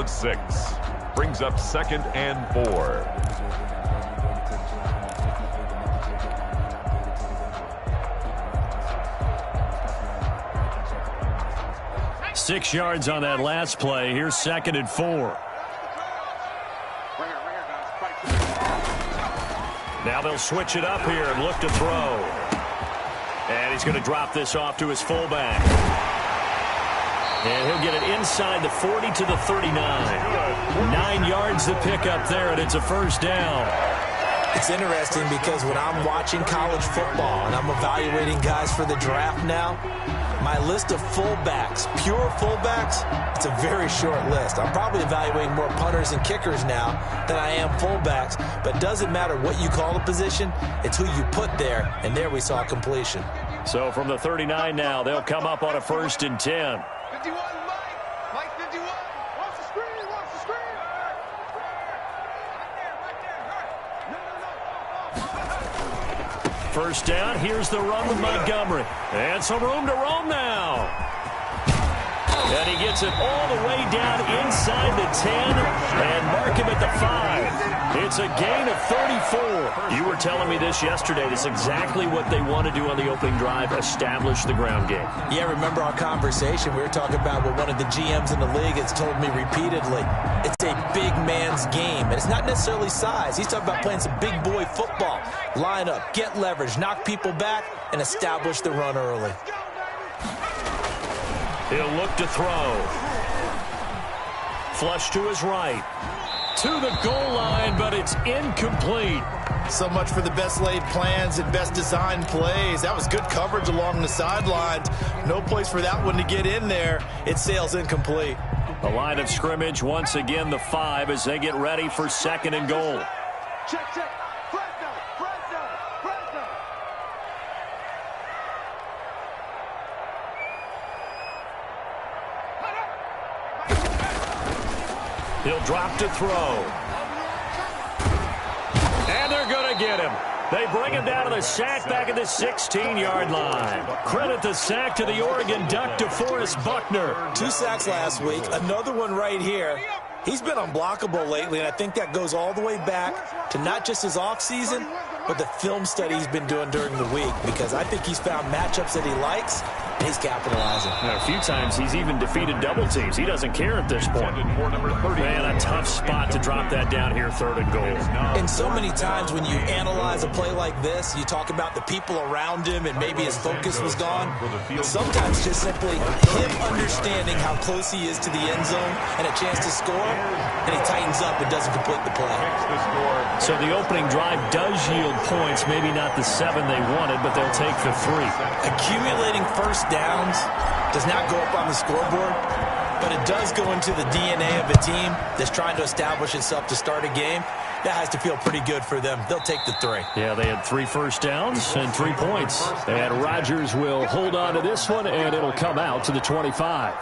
of 6. Brings up 2nd and 4. Six yards on that last play. Here's 2nd and 4. Now they'll switch it up here and look to throw. And he's going to drop this off to his fullback. And he'll get it inside the 40 to the 39. 9 yards to pick up there, and it's a first down. It's interesting because when I'm watching college football and I'm evaluating guys for the draft now, my list of fullbacks, pure fullbacks, it's a very short list. I'm probably evaluating more punters and kickers now than I am fullbacks, but it doesn't matter what you call the position, it's who you put there, and there we saw completion. So from the 39 now, they'll come up on a 1st and 10. 51, Mike 51. Watch the screen, watch the screen. First down, here's the run with Montgomery. And some room to roam now. And he gets it all the way down inside the 10 and mark him at the 5. It's a gain of 34. You were telling me this yesterday. That's exactly what they want to do on the opening drive, establish the ground game. Yeah, remember our conversation? We were talking about what one of the GMs in the league has told me repeatedly. It's a big man's game, and it's not necessarily size. He's talking about playing some big boy football. Line up, get leverage, knock people back, and establish the run early. He'll look to throw. Flush to his right. To the goal line, but it's incomplete. So much for the best laid plans and best designed plays. That was good coverage along the sidelines. No place for that one to get in there. It sails incomplete. The line of scrimmage, once again, the 5 as they get ready for 2nd and goal. Check, check. He'll drop to throw. And they're going to get him. They bring him down to the sack back at the 16-yard line. Credit the sack to the Oregon Duck, DeForest Buckner. 2 sacks last week, another one right here. He's been unblockable lately, and I think that goes all the way back to not just his offseason, but the film study he's been doing during the week, because I think he's found matchups that he likes, and he's capitalizing. A few times he's even defeated double teams. He doesn't care at this point. Man, a tough spot to drop that down here, 3rd and goal. And so many times when you analyze a play like this, you talk about the people around him and maybe his focus was gone. Sometimes just simply him understanding how close he is to the end zone and a chance to score, and he tightens up and doesn't complete the play. So the opening drive does yield points, maybe not the 7 they wanted, but they'll take the 3. Accumulating first downs does not go up on the scoreboard, but it does go into the DNA of a team that's trying to establish itself to start a game. That has to feel pretty good for them. They'll take the 3. Yeah, they had 3 first downs and 3 points. And Rodgers will hold on to this one, and it'll come out to the 25.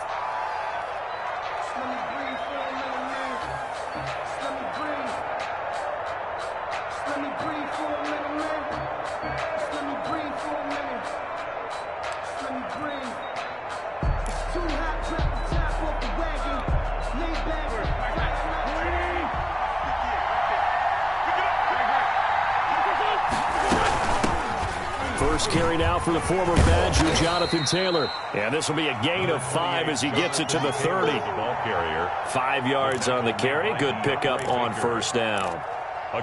First carry now for the former Badger, Jonathan Taylor. And this will be a gain of 5 as he gets it to the 30. 5 yards on the carry. Good pickup on first down.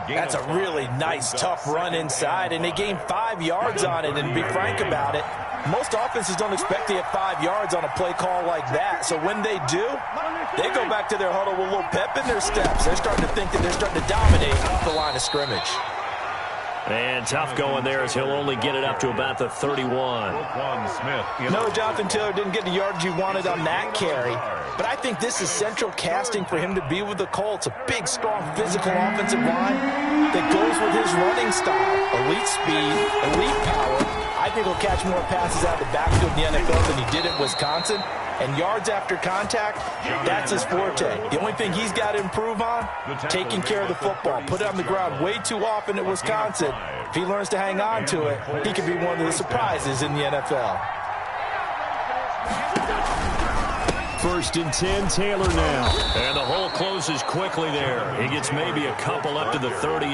That's a really nice, tough run inside, and they gained 5 yards on it. And to be frank about it, most offenses don't expect to get 5 yards on a play call like that. So when they do, they go back to their huddle with a little pep in their steps. They're starting to think that they're starting to dominate the line of scrimmage. And tough going there as he'll only get it up to about the 31. No, Jonathan Taylor didn't get the yardage he wanted on that carry. But I think this is central casting for him to be with the Colts. A big, strong, physical offensive line that goes with his running style. Elite speed, elite power. I think he'll catch more passes out of the backfield in the NFL than he did at Wisconsin. And yards after contact, that's his forte. The only thing he's got to improve on, taking care of the football. Put it on the ground way too often at Wisconsin. If he learns to hang on to it, he could be one of the surprises in the NFL. 1st and 10, Taylor now. And the whole closes quickly there. He gets maybe a couple up to the 38.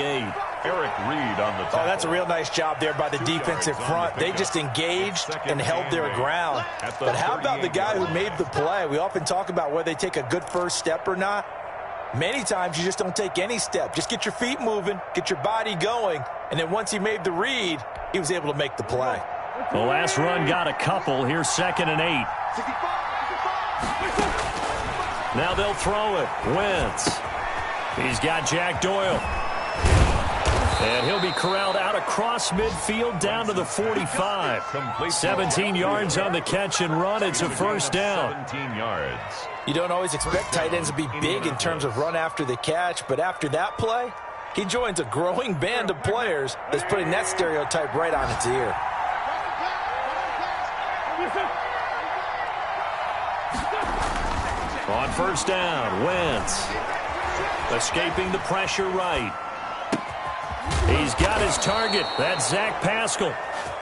Eric Reed on the tackle. Oh, that's a real nice job there by the defensive front. They just engaged and held their ground. But how about the guy who made the play? We often talk about whether they take a good first step or not. Many times you just don't take any step. Just get your feet moving, get your body going, and then once he made the read, he was able to make the play. The last run got a couple. Here's 2nd and 8. Now they'll throw it. Wentz. He's got Jack Doyle. And he'll be corralled out across midfield down to the 45. 17 yards on the catch and run. It's a first down. 17 yards. You don't always expect tight ends to be big in terms of run after the catch, but after that play, he joins a growing band of players that's putting that stereotype right on its ear. On first down, Wentz. Escaping the pressure right. He's got his target. That's Zach Pascal.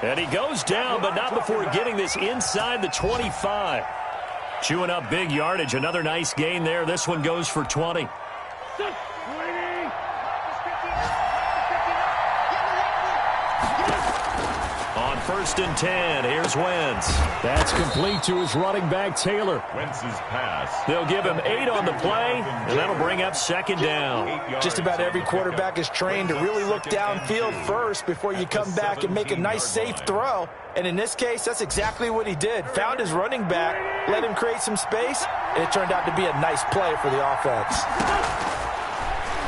And he goes down, but not before getting this inside the 25. Chewing up big yardage. Another nice gain there. This one goes for 20. On 1st and 10, here's Wentz. That's complete to his running back, Taylor. Wentz's pass. They'll give him 8 on the play, and that'll bring up 2nd down. Just about every quarterback is trained to really look downfield first before you come back and make a nice, safe throw. And in this case, that's exactly what he did. Found his running back, let him create some space, and it turned out to be a nice play for the offense.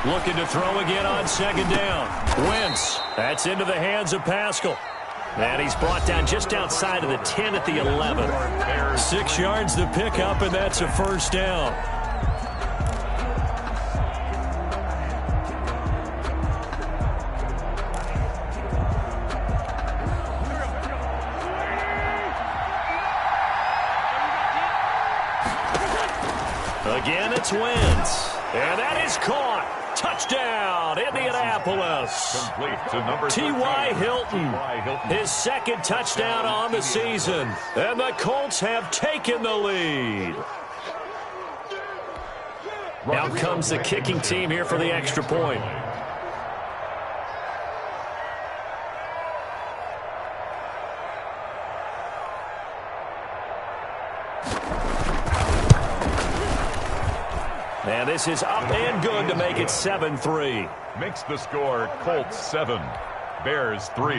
Looking to throw again on 2nd down. Wentz. That's into the hands of Pascal. And he's brought down just outside of the 10 at the 11. 6 yards the pickup, and that's a first down. Again, it's Wentz. And that is caught. Touchdown, Indianapolis. Complete to number T.Y. Hilton. His 2nd touchdown on the season. And the Colts have taken the lead. Now comes the kicking team here for the extra point. And this is up and good to make it 7-3. Makes the score Colts 7, Bears 3.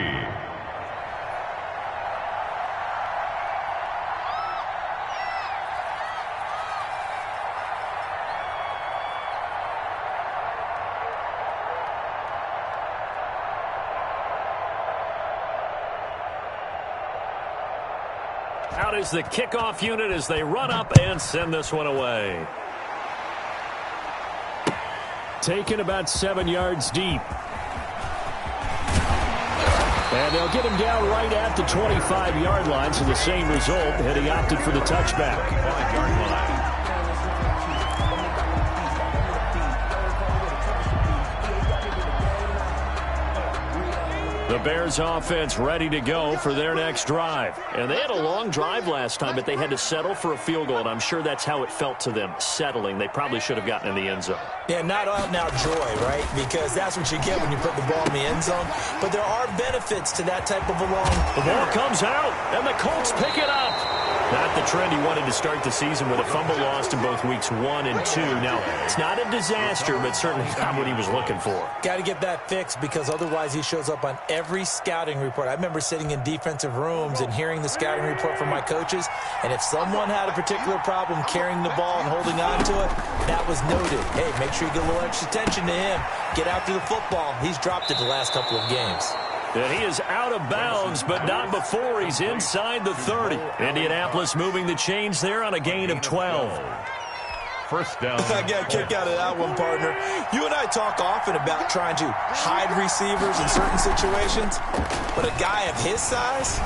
Out is the kickoff unit as they run up and send this one away. Taken about 7 yards deep. And they'll get him down right at the 25-yard line, so the same result, and he opted for the touchback. The Bears offense ready to go for their next drive. And they had a long drive last time, but they had to settle for a field goal, and I'm sure that's how it felt to them, settling. They probably should have gotten in the end zone. Yeah, not out-and-out joy, right? Because that's what you get when you put the ball in the end zone. But there are benefits to that type of a long. The ball comes out, and the Colts pick it up. Not the trend he wanted to start the season with a fumble lost in both weeks 1 and 2. Now, it's not a disaster, but certainly not what he was looking for. Got to get that fixed because otherwise he shows up on every scouting report. I remember sitting in defensive rooms and hearing the scouting report from my coaches, and if someone had a particular problem carrying the ball and holding on to it, that was noted. Hey, make sure you get a little extra attention to him. Get after the football. He's dropped it the last couple of games. And he is out of bounds, but not before he's inside the 30. Indianapolis moving the chains there on a gain of 12. First down. I got a kick out of that one, partner. You and I talk often about trying to hide receivers in certain situations, but a guy of his size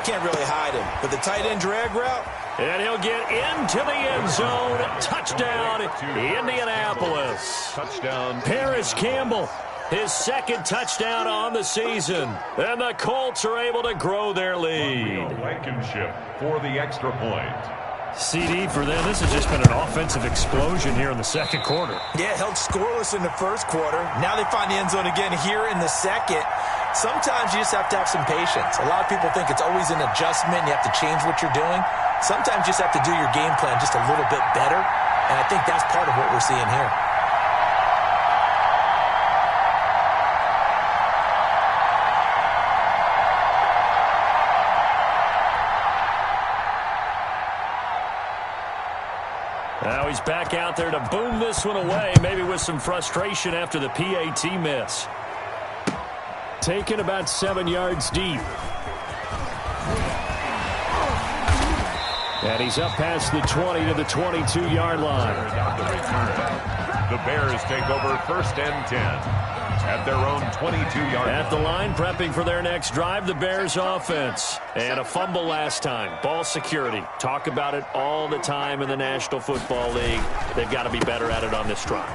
can't really hide him. But the tight end drag route, and he'll get into the end zone. Touchdown, Indianapolis. Touchdown. Paris Campbell, his 2nd touchdown on the season. And the Colts are able to grow their lead. Blankenship for the extra point. CD for them. This has just been an offensive explosion here in the second quarter. Yeah, held scoreless in the first quarter. Now they find the end zone again here in the second. Sometimes you just have to have some patience. A lot of people think it's always an adjustment. You have to change what you're doing. Sometimes you just have to do your game plan just a little bit better. And I think that's part of what we're seeing here. Now he's back out there to boom this one away, maybe with some frustration after the PAT miss. Taken about 7 yards deep. And he's up past the 20 to the 22-yard line. The Bears take over 1st and 10 at their own 22-yard line. At the line, prepping for their next drive, the Bears offense. And a fumble last time. Ball security. Talk about it all the time in the National Football League. They've got to be better at it on this drive.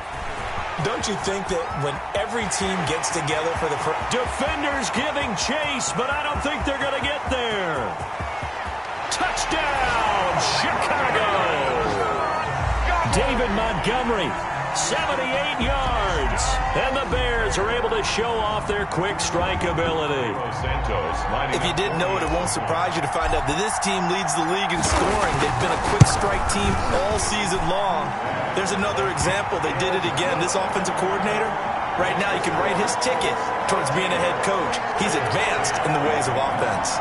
Don't you think that when every team gets together for the first... Defenders giving chase, but I don't think they're going to get there. Touchdown, Chicago! David Montgomery, 78 yards. And the Bears are able to show off their quick strike ability. If you didn't know it, it won't surprise you to find out that this team leads the league in scoring. They've been a quick strike team all season long. There's another example. They did it again. This offensive coordinator, right now, you can write his ticket towards being a head coach. He's advanced in the ways of offense.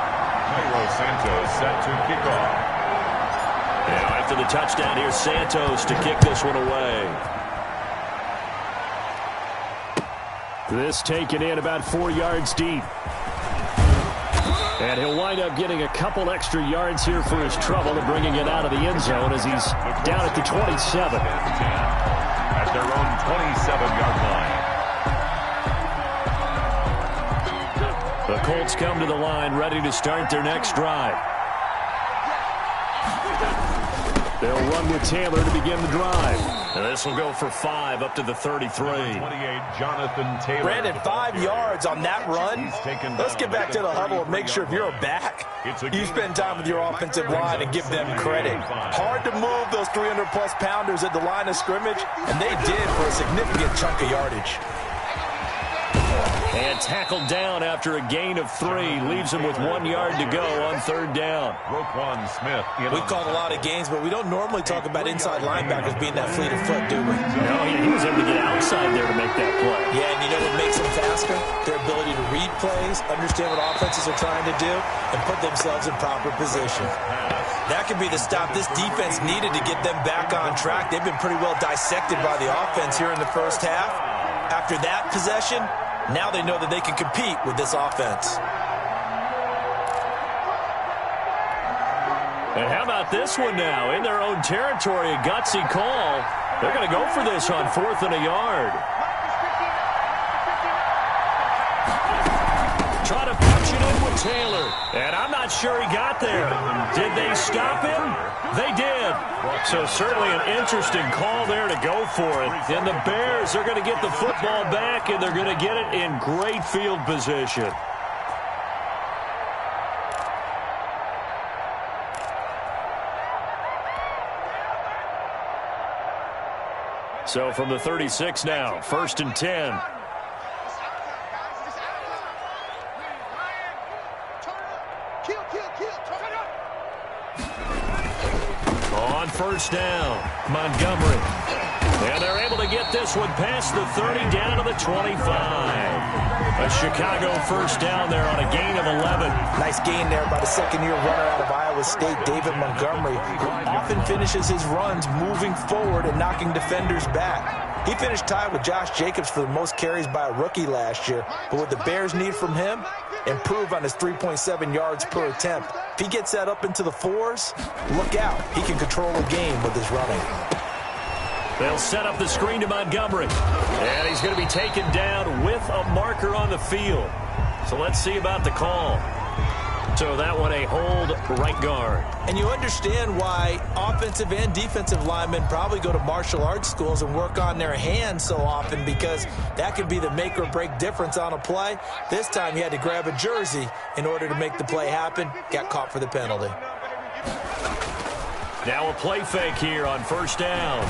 Santos set to kick off. Now after the touchdown, here's Santos to kick this one away. This taken in about 4 yards deep. And he'll wind up getting a couple extra yards here for his trouble and bringing it out of the end zone as he's down at the 27. At their own 27-yard line. The Colts come to the line ready to start their next drive. They'll run with Taylor to begin the drive. And this will go for 5 up to the 33. 28, Jonathan Taylor. Brandon, 5 yards on that run. Let's get back to the huddle and make sure if you're a back, you spend time with your offensive line and give them credit. Hard to move those 300-plus pounders at the line of scrimmage, and they did for a significant chunk of yardage. And tackled down after a gain of 3. Leaves him with 1 yard to go on 3rd down. Roquan Smith. We've called a lot of games, but we don't normally talk about inside linebackers being that fleet of foot, do we? No, he was able to get outside there to make that play. Yeah, and you know what makes them faster? Their ability to read plays, understand what offenses are trying to do, and put themselves in proper position. That could be the stop this defense needed to get them back on track. They've been pretty well dissected by the offense here in the first half. After that possession, now they know that they can compete with this offense. And how about this one now? In their own territory, a gutsy call. They're going to go for this on 4th and a yard. Try to punch it in with Taylor. And I'm not sure he got there. Did they stop him? They did. So certainly an interesting call there to go for it. And the Bears are going to get the football back, and they're going to get it in great field position. So from the 36 now, 1st and 10. On 1st down, Montgomery. And they're able to get this one past the 30 down to the 25. A Chicago 1st down there on a gain of 11. Nice gain there by the second-year runner out of Iowa State, David Montgomery, who often finishes his runs moving forward and knocking defenders back. He finished tied with Josh Jacobs for the most carries by a rookie last year. But what the Bears need from him, improve on his 3.7 yards per attempt. If he gets that up into the 4s, look out. He can control a game with his running. They'll set up the screen to Montgomery. And he's going to be taken down with a marker on the field. So let's see about the call. So that one a hold right guard. And you understand why offensive and defensive linemen probably go to martial arts schools and work on their hands so often, because that could be the make or break difference on a play. This time he had to grab a jersey in order to make the play happen. Got caught for the penalty. Now a play fake here on first down.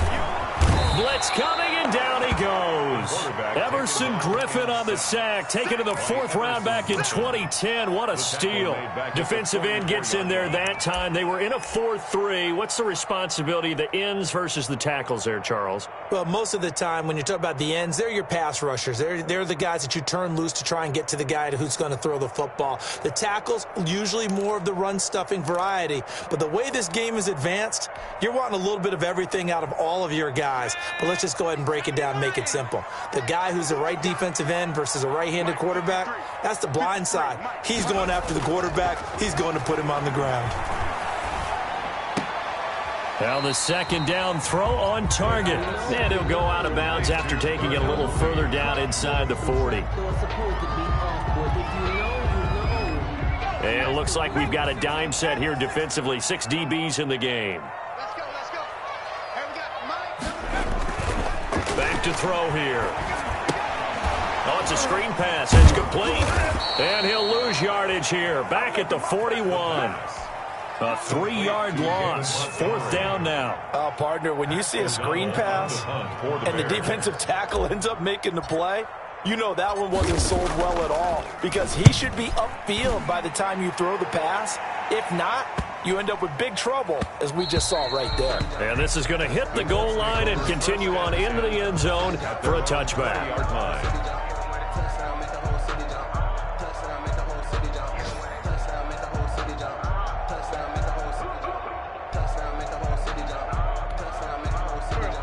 Blitz coming, and down he goes. Everson Griffin on the sack, taken to the 4th round back in 2010. What a steal. Defensive end gets in there that time. They were in a 4-3. What's the responsibility of the ends versus the tackles there, Charles? Well, most of the time when you talk about the ends, they're your pass rushers. They're the guys that you turn loose to try and get to the guy who's going to throw the football. The tackles, usually more of the run-stuffing variety. But the way this game is advanced, you're wanting a little bit of everything out of all of your guys. But let's just go ahead and break it down and make it simple. The guy who's the right defensive end versus a right-handed quarterback, that's the blind side. He's going after the quarterback. He's going to put him on the ground. Now the second down throw on target. And he'll go out of bounds after taking it a little further down inside the 40. And it looks like we've got a dime set here defensively. 6 DBs in the game. Back to throw here. Oh, it's a screen pass. It's complete. And he'll lose yardage here. Back at the 41. A 3-yard loss. 4th down now. Oh, partner, when you see a screen pass and the defensive tackle ends up making the play, you know that one wasn't sold well at all, because he should be upfield by the time you throw the pass. If not, you end up with big trouble, as we just saw right there. And this is going to hit the goal line and continue on into the end zone for a touchback.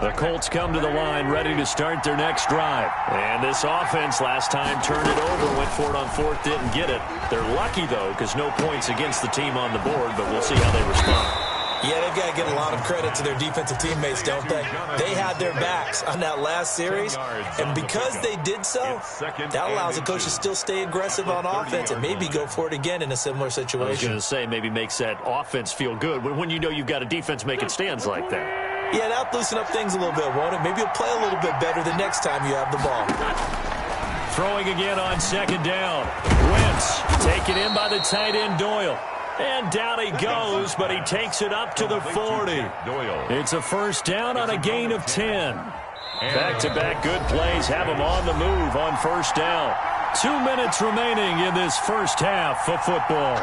The Colts come to the line ready to start their next drive. And this offense last time turned it over, went for it on 4th, didn't get it. They're lucky, though, because no points against the team on the board, but we'll see how they respond. Yeah, they've got to get a lot of credit to their defensive teammates, don't they? They had their backs on that last series, and because they did so, that allows the coach to still stay aggressive on offense and maybe go for it again in a similar situation. I was going to say, maybe makes that offense feel good when you know you've got a defense making stands like that. Yeah, that'll loosen up things a little bit, won't it? Maybe you'll play a little bit better the next time you have the ball. Throwing again on second down. Wentz taken in by the tight end Doyle. And down he goes, but he takes it up to the 40. It's a first down on a gain of 10. Back-to-back good plays have him on the move on first down. 2 minutes remaining in this first half of football.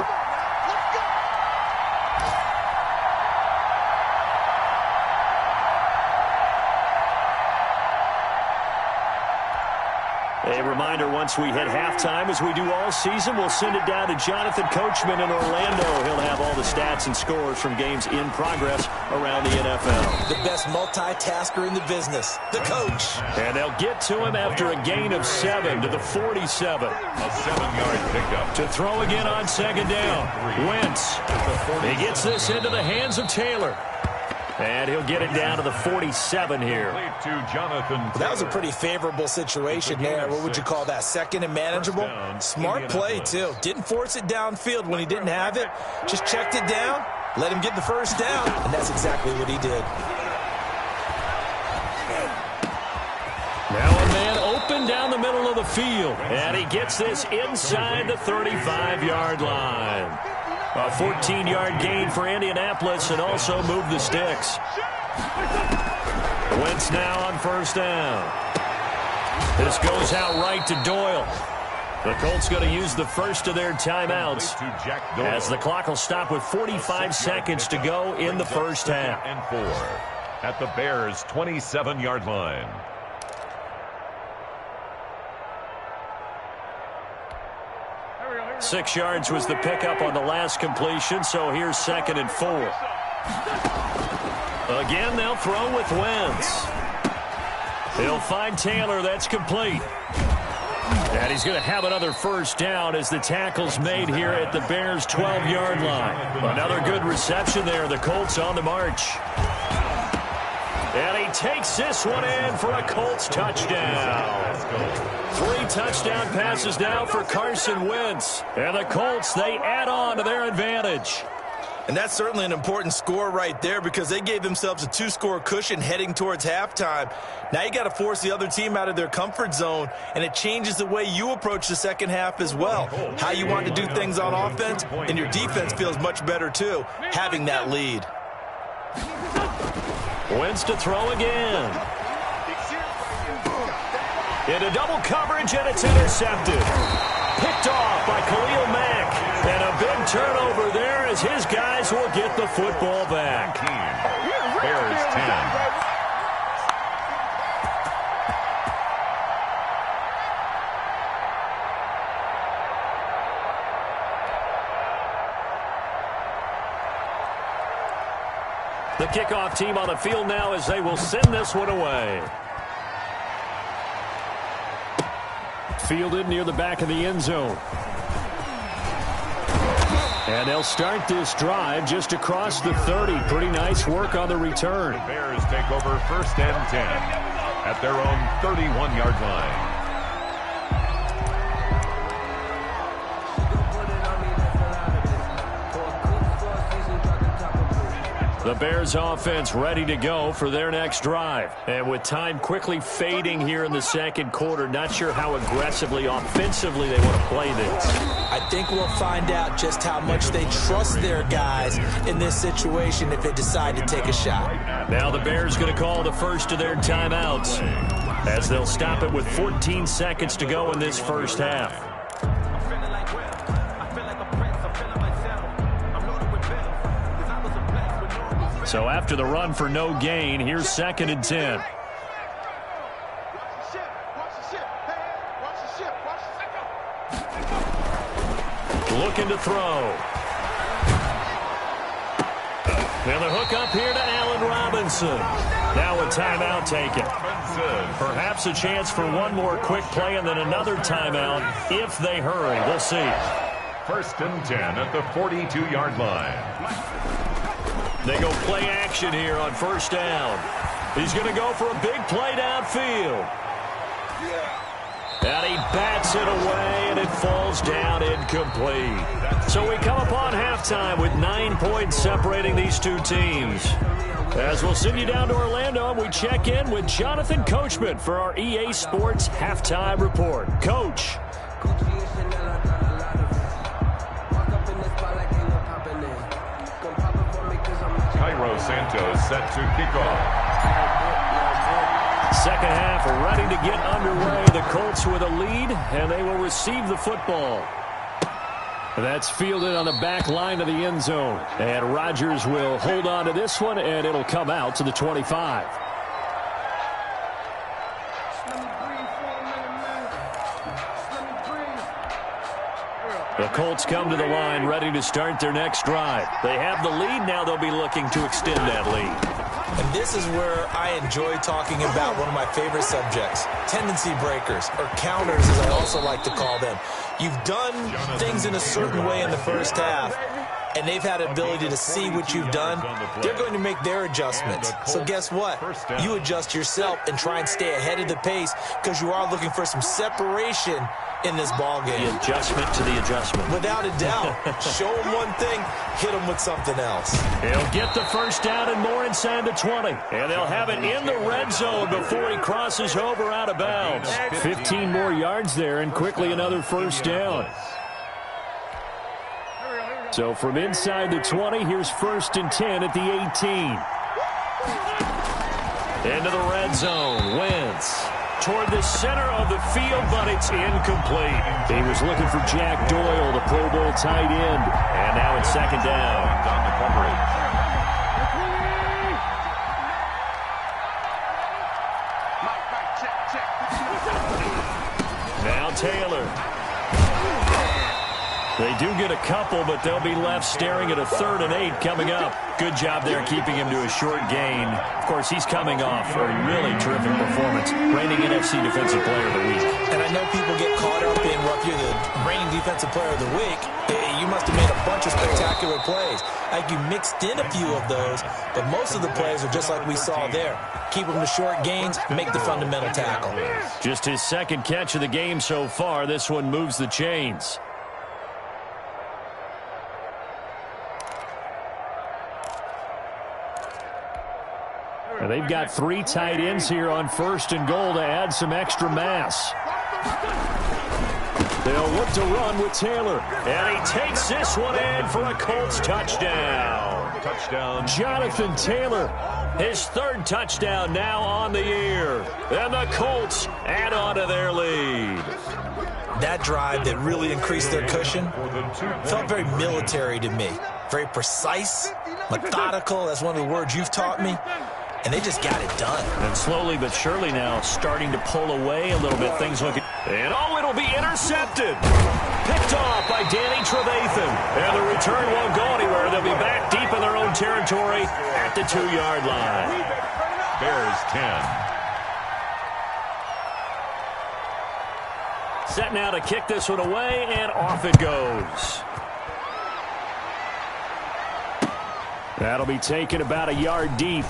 A reminder, once we hit halftime, as we do all season, we'll send it down to Jonathan Coachman in Orlando. He'll have all the stats and scores from games in progress around the NFL. The best multitasker in the business, the coach. And they'll get to him after a gain of 7 to the 47. A 7-yard pickup. To throw again on second down. Wentz. He gets this into the hands of Taylor. And he'll get it down to the 47 here. That was a pretty favorable situation there. What would you call that? Second and manageable? Smart play, too. Didn't force it downfield when he didn't have it. Just checked it down, let him get the first down, and that's exactly what he did. Now a man open down the middle of the field. And he gets this inside the 35-yard line. A 14-yard gain for Indianapolis and also move the sticks. Wentz now on first down. This goes out right to Doyle. The Colts going to use the first of their timeouts as the clock will stop with 45 seconds to go in the first half. And 4 at the Bears' 27-yard line. Six yards was the pickup on the last completion, so here's 2nd and 4. Again, they'll throw with Wentz. He'll find Taylor. That's complete. And he's going to have another first down as the tackle's made here at the Bears' 12-yard line. Another good reception there. The Colts on the march. And he takes this one in for a Colts touchdown. 3 touchdown passes now for Carson Wentz. And the Colts, they add on to their advantage. And that's certainly an important score right there because they gave themselves a 2-score cushion heading towards halftime. Now you got to force the other team out of their comfort zone, and it changes the way you approach the second half as well. How you want to do things on offense, and your defense feels much better too, having that lead. Wins to throw again. Into double coverage, and it's intercepted. Picked off by Khalil Mack. And a big turnover there as his guys will get the football back. Bears 10. The kickoff team on the field now as they will send this one away. Fielded near the back of the end zone. And they'll start this drive just across the 30. Pretty nice work on the return. The Bears take over 1st and 10 at their own 31-yard line. The Bears offense ready to go for their next drive. And with time quickly fading here in the second quarter, not sure how aggressively, offensively they want to play this. I think we'll find out just how much they trust their guys in this situation if they decide to take a shot. Now the Bears going to call the first of their timeouts as they'll stop it with 14 seconds to go in this first half. So after the run for no gain, here's 2nd and 10. Looking to throw. And the hook up here to Allen Robinson. Now a timeout taken. Perhaps a chance for one more quick play and then another timeout if they hurry. We'll see. 1st and 10 at the 42-yard line. They go play action here on 1st down. He's going to go for a big play downfield. And he bats it away, and it falls down incomplete. So we come upon halftime with 9 points separating these two teams. As we'll send you down to Orlando, we check in with Jonathan Coachman for our EA Sports Halftime Report. Coach. Santos set to kick off. Second half ready to get underway. The Colts with a lead, and they will receive the football. That's fielded on the back line of the end zone. And Rodgers will hold on to this one, and it'll come out to the 25. The Colts come to the line ready to start their next drive. They have the lead. Now they'll be looking to extend that lead. And this is where I enjoy talking about one of my favorite subjects, tendency breakers, or counters as I also like to call them. You've done things in a certain way in the first half, and they've had an ability to see what you've done. They're going to make their adjustments. So guess what? You adjust yourself and try and stay ahead of the pace because you are looking for some separation in this ball game. The adjustment to the adjustment. Without a doubt. Show them one thing, hit them with something else. He'll get the first down and more inside the 20. And they'll have it in the red zone before he crosses over out of bounds. 15 more yards there and quickly another first down. So from inside the 20, here's 1st and 10 at the 18. Into the red zone. Wentz toward the center of the field, but it's incomplete. He was looking for Jack Doyle, the Pro Bowl tight end. And now it's 2nd down. On the coverage. Now Taylor. They do get a couple, but they'll be left staring at a 3rd and 8 coming up. Good job there keeping him to a short gain. Of course, he's coming off a really terrific performance, reigning NFC Defensive Player of the Week. And I know people get caught up in, well, if you're the reigning Defensive Player of the Week, you must have made a bunch of spectacular plays. Like you mixed in a few of those, but most of the plays are just like we saw there. Keep them to short gains, make the fundamental tackle. Just his 2nd catch of the game so far. This one moves the chains. And they've got 3 tight ends here on 1st and goal to add some extra mass. They'll look to run with Taylor. And he takes this one in for a Colts touchdown. touchdown. Jonathan Taylor, his third touchdown now on the year. And the Colts add on to their lead. That drive that really increased their cushion felt very military to me. Very precise, methodical. That's one of the words you've taught me. And they just got it done. And slowly but surely now starting to pull away a little bit. Things looking... And it'll be intercepted. Picked off by Danny Trevathan. And the return won't go anywhere. They'll be back deep in their own territory at the 2-yard line. Bears 10. Set now to kick this one away, and off it goes. That'll be taken about a yard deep.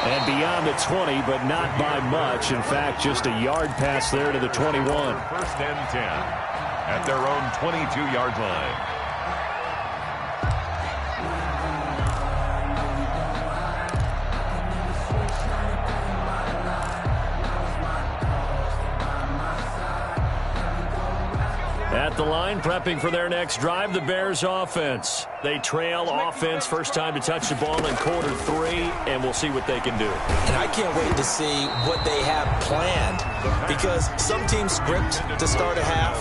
And beyond the 20, but not by much. In fact, just a yard pass there to the 21. First and 10 at their own 22-yard line. At the line, prepping for their next drive, the Bears offense. They trail offense, first time to touch the ball in quarter 3, and we'll see what they can do. And I can't wait to see what they have planned, because some teams script to start a half.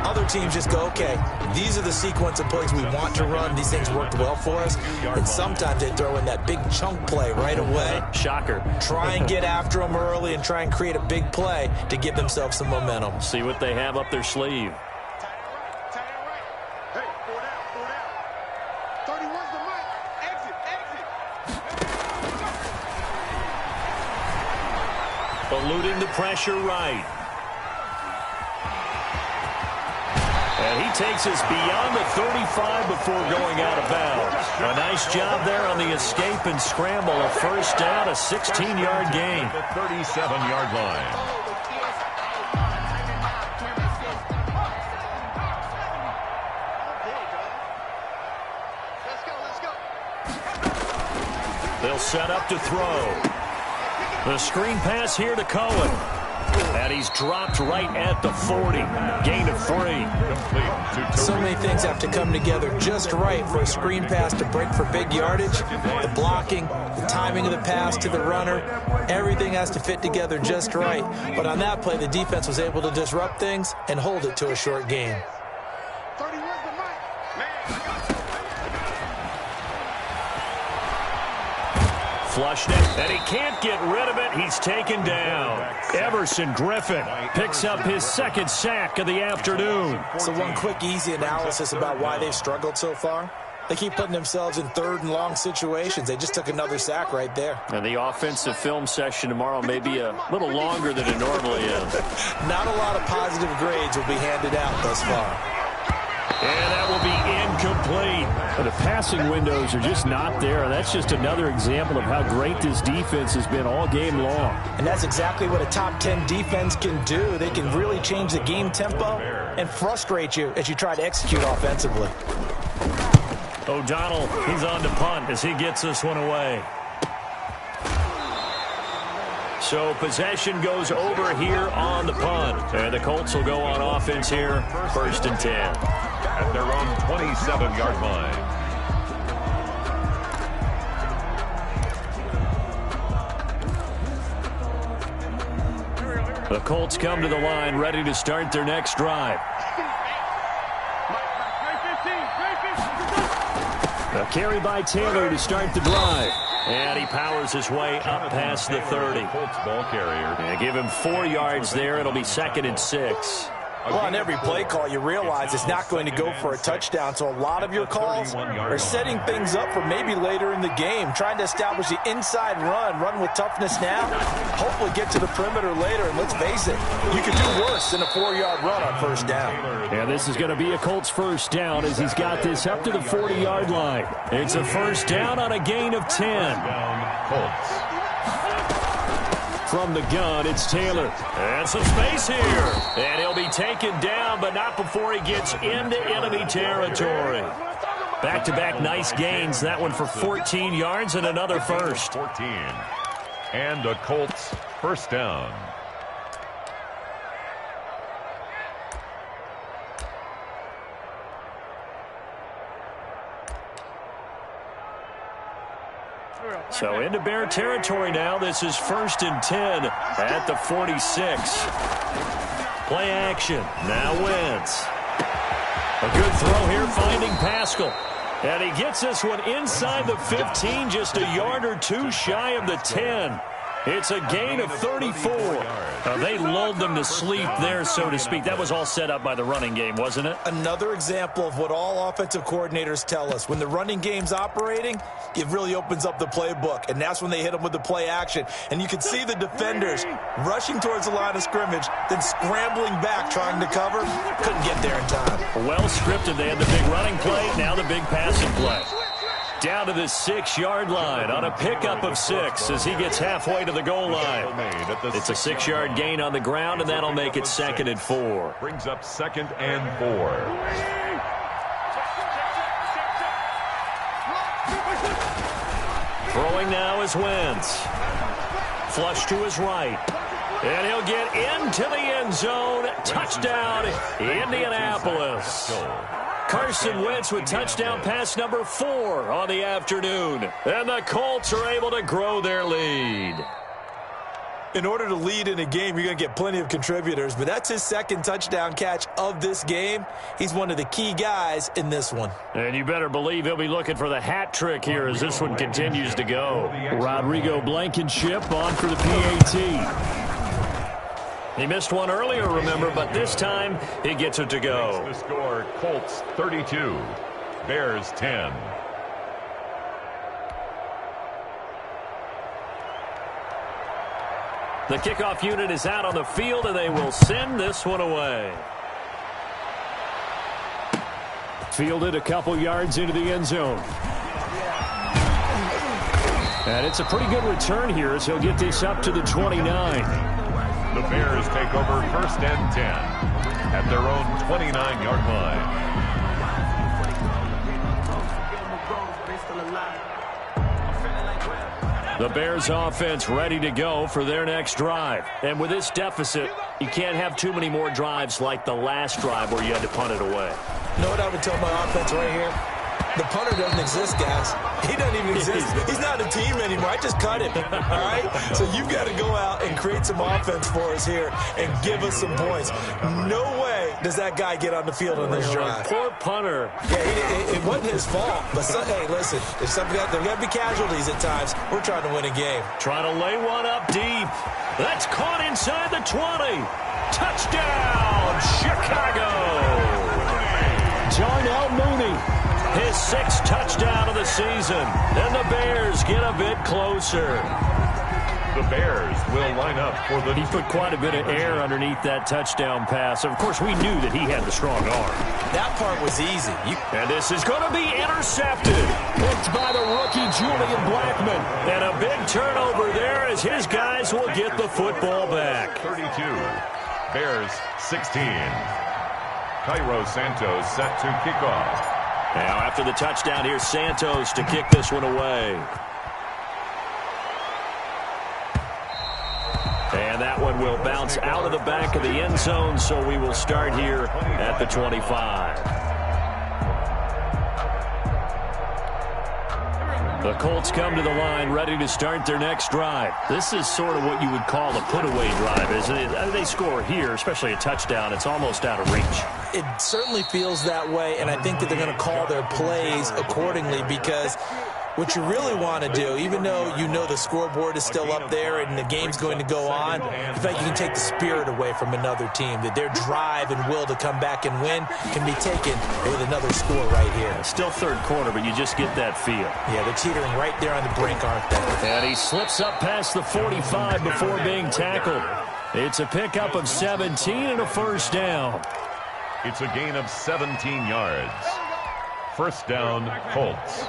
Other teams just go, okay, these are the sequence of plays we want to run. These things worked well for us. And sometimes they throw in that big chunk play right away. Shocker. Try and get after them early and try and create a big play to give themselves some momentum. See what they have up their sleeve. Eluding the pressure right. And he takes us beyond the 35 before going out of bounds. A nice job there on the escape and scramble. A first down, a 16-yard gain. The 37-yard line. They'll set up to throw. The screen pass here to Cohen. And he's dropped right at the 40. Gain of 3. So many things have to come together just right for a screen pass to break for big yardage. The blocking, the timing of the pass to the runner, everything has to fit together just right. But on that play, the defense was able to disrupt things and hold it to a short gain. Flushed it, and he can't get rid of it. He's taken down. Everson Griffin picks up his second sack of the afternoon. So one quick, easy analysis about why they've struggled so far. They keep putting themselves in third and long situations. They just took another sack right there. And the offensive film session tomorrow may be a little longer than it normally is. Not a lot of positive grades will be handed out thus far. And that will be incomplete. The passing windows are just not there. That's just another example of how great this defense has been all game long. And that's exactly what a top 10 defense can do. They can really change the game tempo and frustrate you as you try to execute offensively. O'Donnell, he's on to punt as he gets this one away. So possession goes over here on the punt. And the Colts will go on offense here, first and 10. At their own 27-yard line. The Colts come to the line, ready to start their next drive. A carry by Taylor to start the drive. And he powers his way up past the 30. Colts ball carrier. And give him 4 yards there. It'll be 2nd and 6. Well, on every play call, you realize it's not going to go for a touchdown, so a lot of your calls are setting things up for maybe later in the game, trying to establish the inside run with toughness now, hopefully get to the perimeter later, and let's face it, you could do worse than a 4-yard run on first down. And this is going to be a Colts first down as he's got this up to the 40-yard line. It's a first down on a gain of 10. Colts. From the gun, it's Taylor. And some space here. And he'll be taken down, but not before he gets into enemy territory. Back-to-back nice gains. That one for 14 yards and another first. 14. And the Colts first down. So into Bear territory now. This is 1st and 10 at the 46. Play action. Now Wentz. A good throw here, finding Pascal. And he gets this one inside the 15, just a yard or two shy of the 10. It's a gain of 34. They lulled them to sleep there, so to speak. That was all set up by the running game, wasn't it? Another example of what all offensive coordinators tell us. When the running game's operating, it really opens up the playbook, and that's when they hit them with the play action. And you can see the defenders rushing towards the line of scrimmage, then scrambling back, trying to cover. Couldn't get there in time. Well scripted. They had the big running play, now the big passing play. Down to the 6-yard line on a pickup of 6 as he gets halfway to the goal line. It's a 6-yard gain on the ground, and that'll make it 2nd and 4. Brings up 2nd and 4. Throwing now is Wentz. Flush to his right. And he'll get into the end zone. Touchdown, Indianapolis. Carson Wentz with touchdown pass number 4 on the afternoon. And the Colts are able to grow their lead. In order to lead in a game, you're going to get plenty of contributors, but that's his 2nd touchdown catch of this game. He's one of the key guys in this one. And you better believe he'll be looking for the hat trick here as this one continues to go. Rodrigo Blankenship on for the PAT. He missed one earlier, remember, but this time he gets it to go. The score, Colts 32, Bears 10. The kickoff unit is out on the field, and they will send this one away. Fielded a couple yards into the end zone. And it's a pretty good return here as he'll get this up to the 29. The Bears take over 1st and 10 at their own 29-yard line. The Bears offense ready to go for their next drive. And with this deficit, you can't have too many more drives like the last drive where you had to punt it away. You know what I would tell my offense right here? The punter doesn't exist, guys. He doesn't even exist. He's not a team anymore. I just cut him, all right? So you've got to go out and create some offense for us here and give us some points. No way does that guy get on the field on this drive. Poor punter. Yeah, it wasn't his fault. But, hey, listen, if there got to be casualties at times. We're trying to win a game. Trying to lay one up deep. That's caught inside the 20. Touchdown, Chicago. Darnell Mooney. His 6th touchdown of the season. And the Bears get a bit closer. The Bears will line up for the... He put quite a bit of air underneath that touchdown pass. Of course, we knew that he had the strong arm. That part was easy. And this is going to be intercepted. Picked by the rookie, Julian Blackmon. And a big turnover there as his guys will get the football back. 32. Bears 16. Cairo Santos set to kick off. Now, after the touchdown, here's Santos to kick this one away. And that one will bounce out of the back of the end zone, so we will start here at the 25. The Colts come to the line ready to start their next drive. This is sort of what you would call a put-away drive, isn't it? They score here, especially a touchdown. It's almost out of reach. It certainly feels that way, and I think that they're going to call their plays accordingly because what you really want to do, even though you know the scoreboard is still up there and the game's going to go on, I think you can take the spirit away from another team, that their drive and will to come back and win can be taken with another score right here. Still 3rd quarter, but you just get that feel. Yeah, they're teetering right there on the brink, aren't they? And he slips up past the 45 before being tackled. It's a pickup of 17 and a 1st down. It's a gain of 17 yards. 1st down, Colts.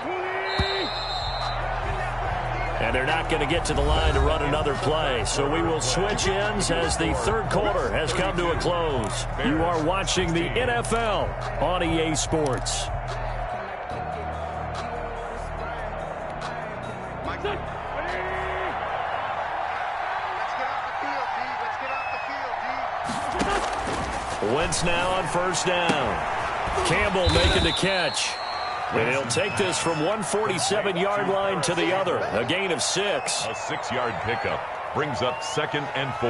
And they're not going to get to the line to run another play. So we will switch ends as the 3rd quarter has come to a close. You are watching the NFL on EA Sports. Wentz now on 1st down. Campbell making the catch. And he'll take this from 147-yard line to the other. A gain of 6. A 6-yard pickup brings up 2nd and 4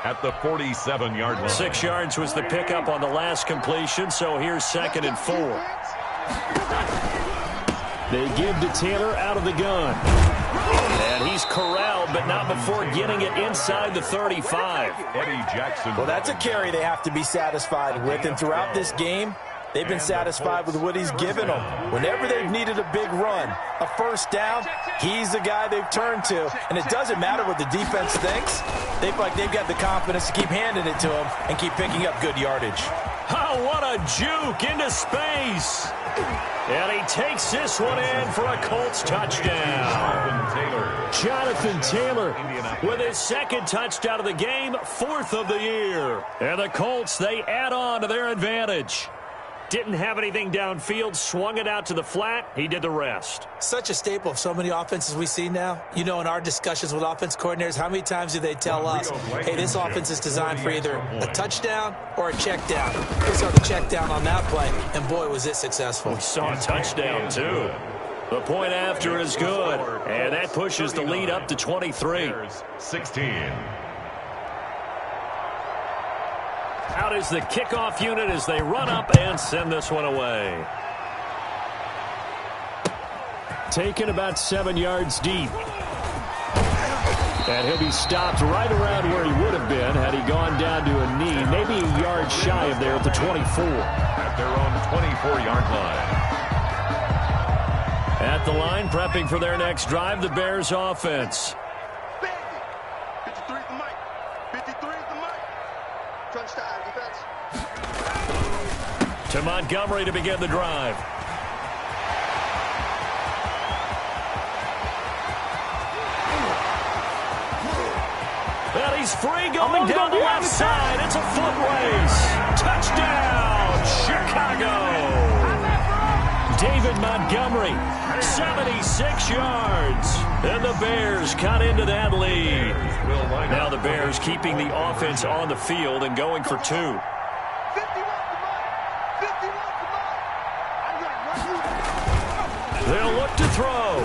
at the 47-yard line. 6 yards was the pickup on the last completion, so here's 2nd and 4. They give to Taylor out of the gun. And he's corralled, but not before getting it inside the 35. Eddie Jackson. Well, that's a carry they have to be satisfied with, and throughout this game, they've been satisfied with what he's given them. Whenever they've needed a big run, a first down, he's the guy they've turned to. And it doesn't matter what the defense thinks. They feel like they've got the confidence to keep handing it to him and keep picking up good yardage. Oh, what a juke into space. And he takes this one in for a Colts touchdown. Jonathan Taylor with his 2nd touchdown of the game, 4th of the year. And the Colts, they add on to their advantage. Didn't have anything downfield, swung it out to the flat. He did the rest. Such a staple of so many offenses we see now. You know, in our discussions with offense coordinators, how many times do they tell us, hey, this offense is designed for either a touchdown or a check down. We saw the check down on that play, and boy, was it successful. We saw a touchdown, too. The point after is good, and that pushes the lead up to 23. 16. Out is the kickoff unit as they run up and send this one away. Taken about 7 yards deep. And he'll be stopped right around where he would have been had he gone down to a knee, maybe a yard shy of there at the 24. At their own 24-yard line. At the line, prepping for their next drive, the Bears offense. 53 is the mic. 53 is the mic. Touchdown defense. To Montgomery to begin the drive. Well, he's free going down the left side. It's a foot race. Touchdown, Chicago. David Montgomery, 76 yards. And the Bears cut into that lead. Now the Bears keeping the offense on the field and going for 2. They'll look to throw.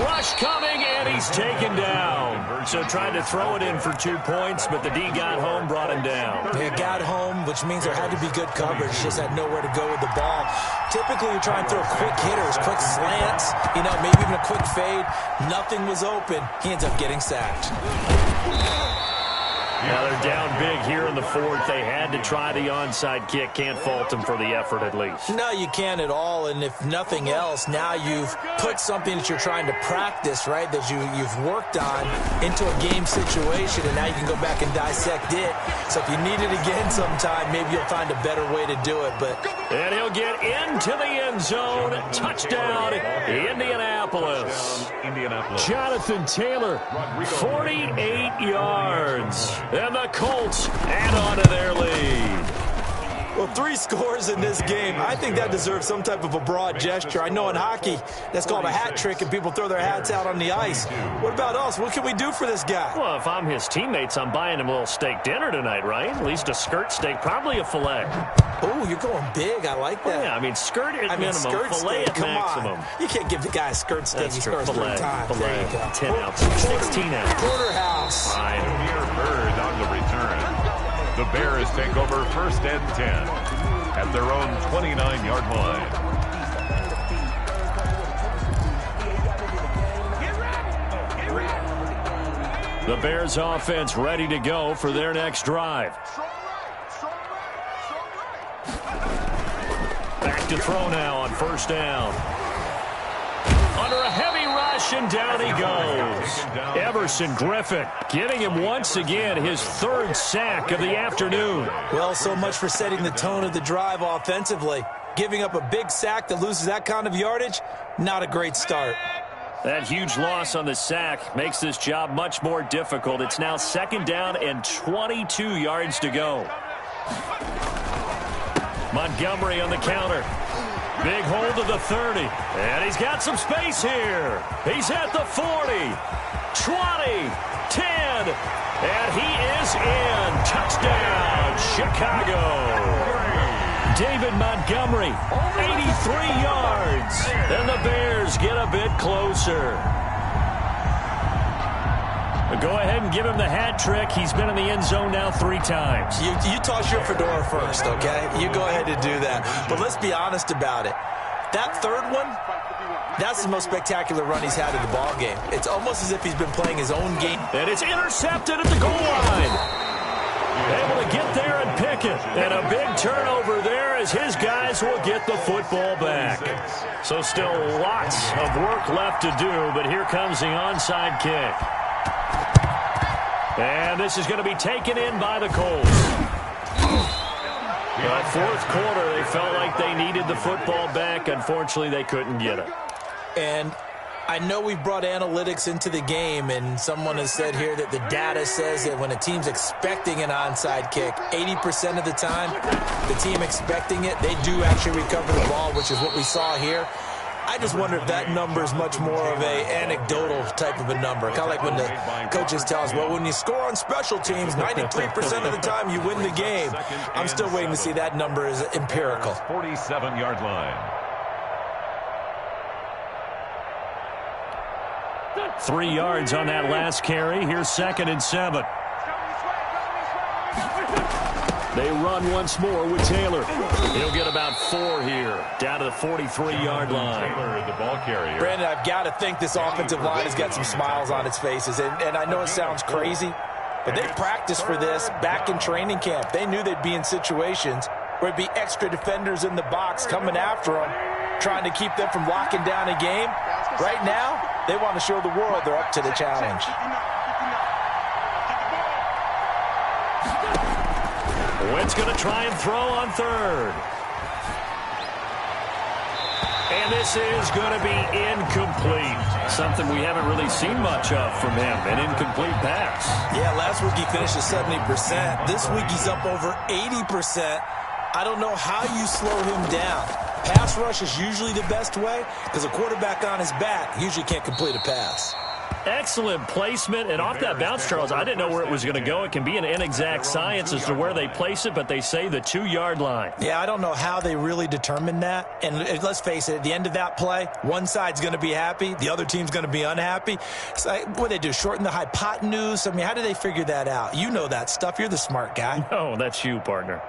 Rush coming, and he's taken down. So tried to throw it in for 2 points, but the D got home, brought him down. They got home, which means there had to be good coverage. Just had nowhere to go with the ball. Typically, you try and throw quick hitters, quick slants, maybe even a quick fade. Nothing was open. He ends up getting sacked. Now they're down big here in the 4th. They had to try the onside kick. Can't fault them for the effort at least. No, you can't at all. And if nothing else, now you've put something that you're trying to practice, right, that you've worked on into a game situation, and now you can go back and dissect it. So if you need it again sometime, maybe you'll find a better way to do it. And he'll get into the end zone. Touchdown, Indianapolis. Jonathan Taylor, 48 yards. And the Colts add on to their lead. Well, 3 scores in this game. I think that deserves some type of a broad gesture. I know in hockey, that's called a hat trick, and people throw their hats out on the ice. What about us? What can we do for this guy? Well, if I'm his teammates, I'm buying him a little steak dinner tonight, right? At least a skirt steak, probably a filet. Oh, you're going big. I like that. Well, yeah, I mean, skirt at minimum, skirt filet steak, at maximum. You can't give the guy a skirt steak. That's He true. scores 3 times. Filet, There you go. 10 ounces, 16 ounces. Porterhouse. Fine. Bird on the return. The Bears take over 1st and 10 at their own 29-yard line. The Bears offense ready to go for their next drive. Back to throw now on 1st down. Under a heavy rush, and down he goes. Everson Griffin getting him once again his 3rd sack of the afternoon. Well, so much for setting the tone of the drive offensively. Giving up a big sack that loses that kind of yardage, not a great start. That huge loss on the sack makes this job much more difficult. It's now 2nd down and 22 yards to go. Montgomery on the counter. Big hold of the 30. And he's got some space here. He's at the 40, 20, 10, and he is in. Touchdown, Chicago. David Montgomery, 83 yards. And the Bears get a bit closer. Go ahead and give him the hat trick. He's been in the end zone now 3 times. You toss your fedora first, okay? You go ahead and do that. But let's be honest about it. That third one, that's the most spectacular run he's had in the ball game. It's almost as if he's been playing his own game. And it's intercepted at the goal line. Able to get there and pick it. And a big turnover there as his guys will get the football back. So still lots of work left to do, but here comes the onside kick. And this is going to be taken in by the Colts. But fourth quarter, they felt like they needed the football back. Unfortunately, they couldn't get it. And I know we brought analytics into the game, and someone has said here that the data says that when a team's expecting an onside kick, 80% of the time, the team expecting it, they do actually recover the ball, which is what we saw here. I just wonder if that number is much more of a anecdotal type of a number. Kind of like when the coaches tell us, well, when you score on special teams, 93% of the time you win the game. I'm still waiting to see that number is empirical. 47-yard line. 3 yards on that last carry. Here's 2nd and 7. They run once more with Taylor. He'll get about 4 here, down to the 43-yard line. Taylor, the ball carrier. Brandon, I've got to think this offensive line has got some smiles on its faces. And I know it sounds crazy, but they practiced for this back in training camp. They knew they'd be in situations where it'd be extra defenders in the box coming after them, trying to keep them from locking down a game. Right now, they want to show the world they're up to the challenge. Wentz going to try and throw on 3rd. And this is going to be incomplete. Something we haven't really seen much of from him, an incomplete pass. Yeah, last week he finished at 70%. This week he's up over 80%. I don't know how you slow him down. Pass rush is usually the best way because a quarterback on his back usually can't complete a pass. Excellent placement, and off that bounce, Charles, I didn't know where it was going to go. It can be an inexact science as to where they place it, but they say the 2-yard line. Yeah, I don't know how they really determine that. And let's face it, at the end of that play, one side's going to be happy, the other team's going to be unhappy. It's like, what do they do, shorten the hypotenuse? I mean, how do they figure that out? You know that stuff. You're the smart guy. No, that's you, partner.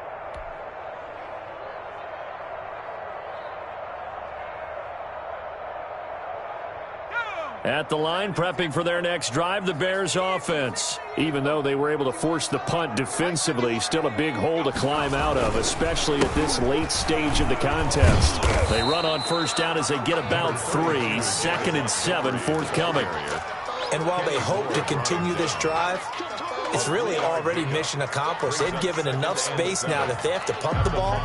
At the line, prepping for their next drive, the Bears offense. Even though they were able to force the punt defensively, still a big hole to climb out of, especially at this late stage of the contest. They run on 1st down as they get about 3. 2nd and 7 forthcoming. And while they hope to continue this drive, it's really already mission accomplished. They've given enough space now that they have to punt the ball.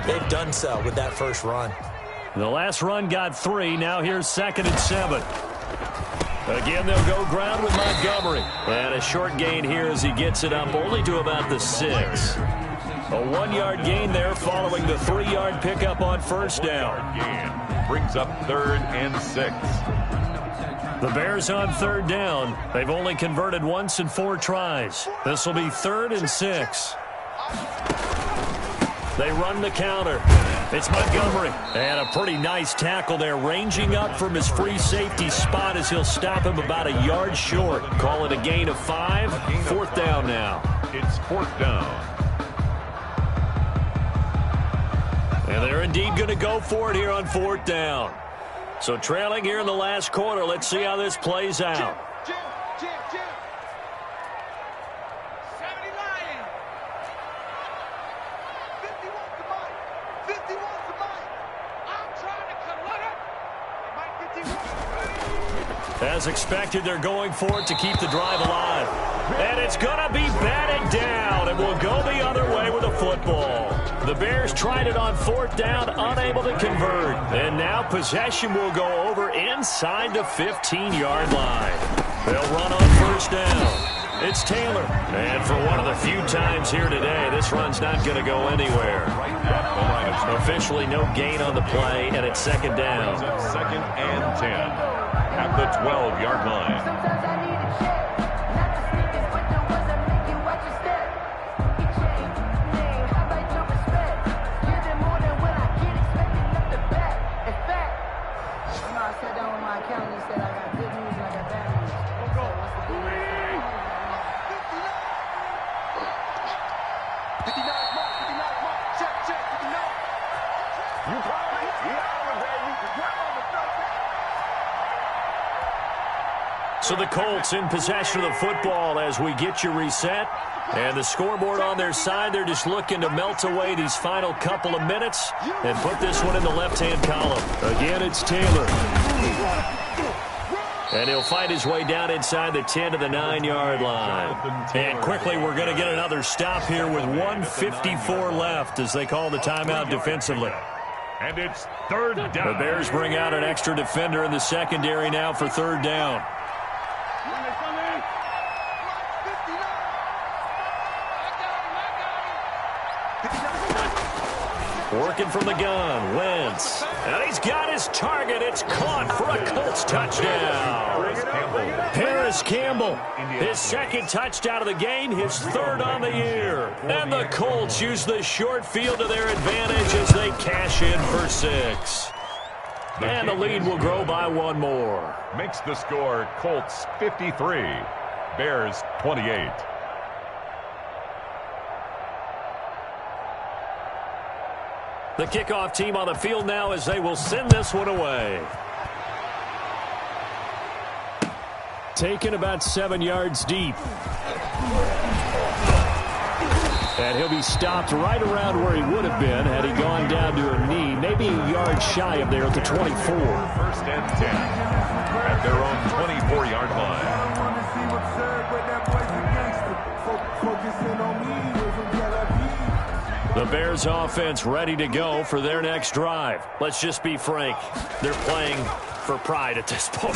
They've done so with that first run. The last run got 3. Now here's 2nd and 7. Again, they'll go ground with Montgomery. And a short gain here as he gets it up only to about the 6. A 1-yard gain there following the 3-yard pickup on 1st down. Gain brings up 3rd and 6. The Bears on 3rd down. They've only converted once in 4 tries. This will be 3rd and 6. They run the counter. It's Montgomery. And a pretty nice tackle there, ranging up from his free safety spot as he'll stop him about a yard short. Call it a gain of 5. 4th down now. It's 4th down. And they're indeed going to go for it here on 4th down. So trailing here in the last quarter. Let's see how this plays out. As expected, they're going for it to keep the drive alive. And it's going to be batted down, and we'll go the other way with a football. The Bears tried it on 4th down, unable to convert. And now possession will go over inside the 15-yard line. They'll run on 1st down. It's Taylor. And for one of the few times here today, this run's not going to go anywhere. Officially no gain on the play, and it's 2nd down. 2nd and 10. At the 12-yard line. 59 mark, 59 mark. Check, 59. You call me? Yeah, baby. So the Colts in possession of the football as we get you reset. And the scoreboard on their side, they're just looking to melt away these final couple of minutes and put this one in the left-hand column. Again, it's Taylor. And he'll fight his way down inside the 10 to the 9-yard line. And quickly, we're going to get another stop here with 1:54 left as they call the timeout defensively. And it's third down. The Bears bring out an extra defender in the secondary now for third down. Working from the gun, Wentz. And he's got his target. It's caught for a Colts touchdown. Paris Campbell, his second touchdown of the game, his third on the year. And the Colts use the short field to their advantage as they cash in for 6. And the lead will grow by one more. Makes the score Colts 53, Bears 28. The kickoff team on the field now as they will send this one away. Taken about 7 yards deep. And he'll be stopped right around where he would have been had he gone down to a knee, maybe a yard shy of there at the 24. First and 10 at their own 24-yard line. The Bears offense ready to go for their next drive. Let's just be frank. They're playing for pride at this point.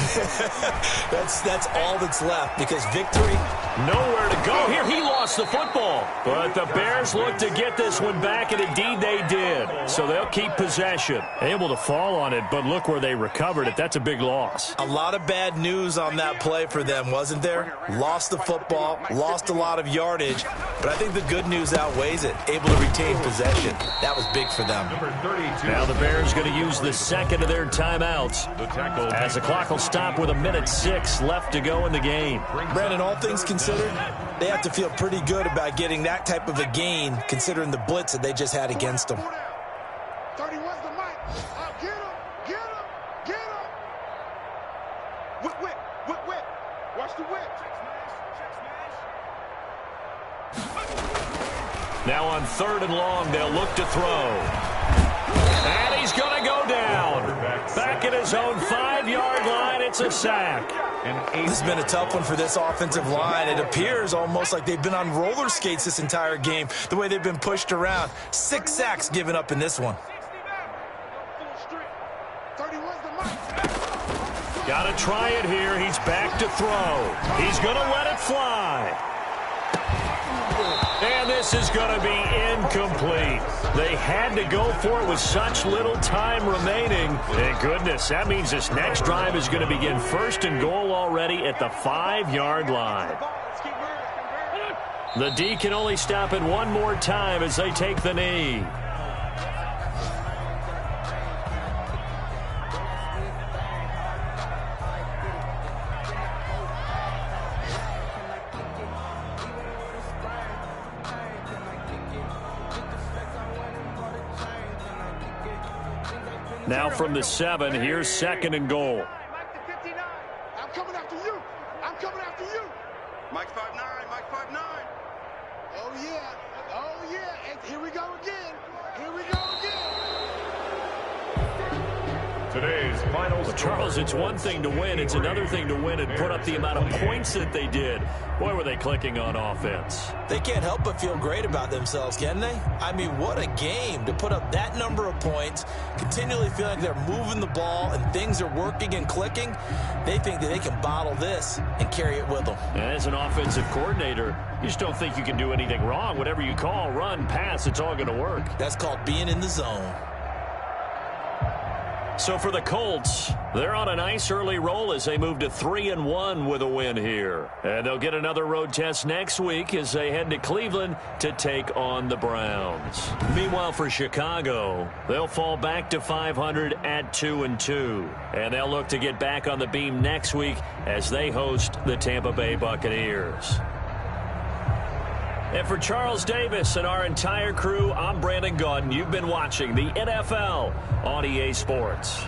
That's all that's left because victory. Nowhere to go here. He lost the football. But the Bears look to get this one back, and indeed they did. So they'll keep possession. Able to fall on it, but look where they recovered it. That's a big loss. A lot of bad news on that play for them, wasn't there? Lost the football, lost a lot of yardage, but I think the good news outweighs it. Able to retain possession. That was big for them. Number 32. Now the Bears going to use the second of their timeouts as the clock will stop with 1:06 left to go in the game. Brandon, all things considered, they have to feel pretty good about getting that type of a gain considering the blitz that they just had against them. 31's the mic. Get him, get him, get him. Whip. Watch the whip. Now on 3rd and long, they'll look to throw. And he's going to go down. Back at his own 5-yard line, it's a sack. This has been a tough one for this offensive line. It appears almost like they've been on roller skates this entire game, the way they've been pushed around. 6 sacks given up in this one. Got to try it here. He's back to throw. He's going to let it fly. And this is going to be incomplete. They had to go for it with such little time remaining. And goodness, that means this next drive is going to begin 1st and goal already at the 5-yard line. The D can only stop it one more time as they take the knee. Now from the 7, here's 2nd and goal. I'm coming after you. I'm coming after you. Mike 5'9", Mike 5'9". Oh, yeah. And here we go again. Today's final Well, Charles, it's one thing to win. It's another thing to win and put up the amount of points that they did. Boy, were they clicking on offense. They can't help but feel great about themselves, can they? I mean, what a game to put up that number of points, continually feel like they're moving the ball and things are working and clicking. They think that they can bottle this and carry it with them. And as an offensive coordinator, you just don't think you can do anything wrong. Whatever you call, run, pass, it's all going to work. That's called being in the zone. So for the Colts, they're on a nice early roll as they move to 3-1 with a win here. And they'll get another road test next week as they head to Cleveland to take on the Browns. Meanwhile, for Chicago, they'll fall back to 500 at 2-2. And they'll look to get back on the beam next week as they host the Tampa Bay Buccaneers. And for Charles Davis and our entire crew, I'm Brandon Gaudin. You've been watching the NFL on EA Sports.